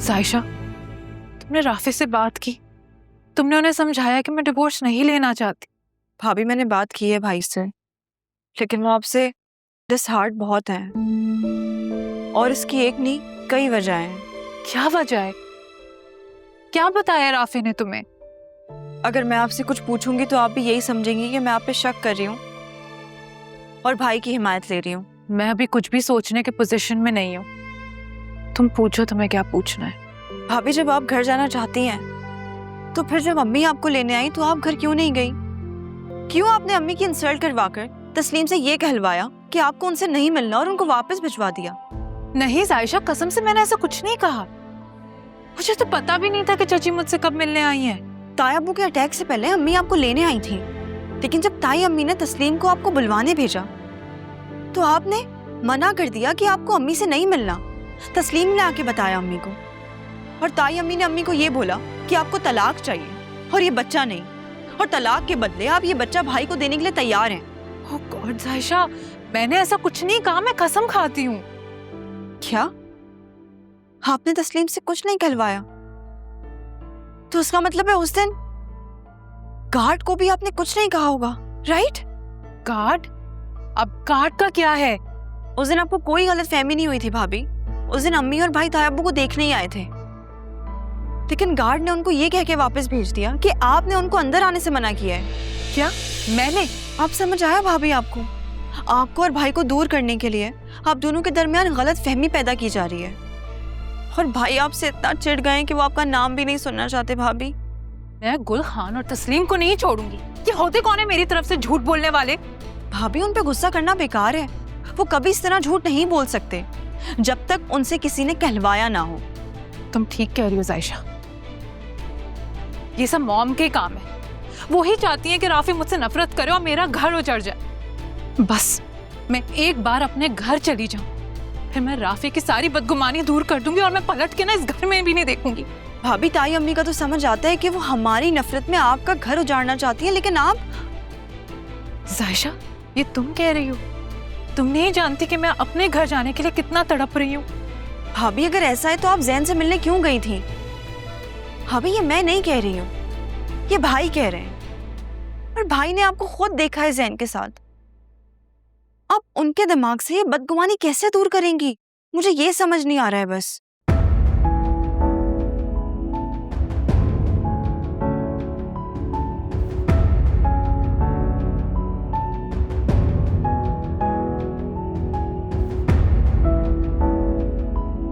साइशा, तुमने राफी से बात की? तुमने उन्हें समझाया कि मैं डिवोर्स नहीं लेना चाहती? भाभी मैंने बात की है भाई से, लेकिन वो आपसे डिसहार्ट बहुत हैं और इसकी एक नहीं कई वजह हैं। क्या वजह है? क्या बताया राफी ने तुम्हें? अगर मैं आपसे कुछ पूछूंगी तो आप भी यही समझेंगी कि मैं आप पे शक कर रही हूँ और भाई की हिमायत ले रही हूँ। मैं अभी कुछ भी सोचने के पोजीशन में नहीं हूँ। तुम पूछो, तुम्हें क्या पूछना है? भाभी जब आप घर जाना चाहती हैं तो फिर जब अम्मी आपको लेने आई तो आप घर क्यों नहीं गई? क्यों आपने अम्मी की इंसल्ट करवाकर तस्लीम से ये कहलवाया कि आपको उनसे नहीं मिलना और उनको वापस भिजवा दिया? नहीं साइशा, कसम से मैंने ऐसा कुछ नहीं कहा। मुझे तो पता भी नहीं था कि चाची मुझसे कब मिलने आई हैं। ताई अब्बू के अटैक से पहले अम्मी आपको लेने आई थी, लेकिन जब ताई अम्मी ने तस्लीम को आपको बुलवाने भेजा तो आपने मना कर दिया कि आपको अम्मी से नहीं मिलना। तस्लीम ने आके बताया अम्मी को और ताई अम्मी ने अम्मी को ये बोला कि आपको तलाक चाहिए और ये बच्चा नहीं, और तलाक के बदले आप ये बच्चा भाई को देने के लिए तैयार हैं। ओह गॉड साइशा, मैंने ऐसा कुछ नहीं कहा, मैं कसम खाती हूँ। क्या आपने तस्लीम से कुछ नहीं कहलवाया? तो उसका मतलब है उस दिन गार्ड को भी आपने कुछ नहीं कहा होगा, राइट? गार्ड? अब गार्ड का क्या है? उस दिन आपको कोई गलतफहमी नहीं हुई थी भाभी। उस दिन अम्मी और भाई ताई अब्बू को देखने ही आए थे, लेकिन गार्ड ने उनको ये कह के वापस भेज दिया कि आपने उनको अंदर आने से मना किया है। क्या मैंने? आप समझ आया भाभी? आपको और भाई को दूर करने के लिए आप दोनों के दरमियान गलत फहमी पैदा की जा रही है और भाई आपसे इतना चिढ़ गए कि वो आपका नाम भी नहीं सुनना चाहते। भाभी मैं गुल खान और तस्लीम को नहीं छोड़ूंगी। ये होते कौन है मेरी तरफ से झूठ बोलने वाले? भाभी उन पे गुस्सा करना बेकार है। वो कभी इस तरह झूठ नहीं बोल सकते जब तक उनसे किसी ने कहलवाया ना हो। तुम ठीक कह रही हो साइशा, ये सब मॉम के काम है। वो ही चाहती है कि राफी मुझसे नफरत करे और मेरा घर उजड़ जाए। बस मैं एक बार अपने घर चली जाऊं, फिर मैं राफी की सारी बदगुमानी दूर कर दूंगी और मैं पलट के ना इस घर में भी नहीं देखूंगी। भाभी ताई अम्मी का तो समझ आता है कि वो हमारी नफरत में आपका घर उजाड़ना चाहती है, लेकिन आप। साइशा, ये तुम कह रही हो? तुम नहीं जानती कि मैं अपने घर जाने के लिए कितना तड़प रही हूँ। भाभी अगर ऐसा है तो आप जैन से मिलने क्यों गई थी? भाभी ये मैं नहीं कह रही हूँ, ये भाई कह रहे हैं, और भाई ने आपको खुद देखा है जैन के साथ। आप उनके दिमाग से ये बदगुमानी कैसे दूर करेंगी? मुझे ये समझ नहीं आ रहा है बस।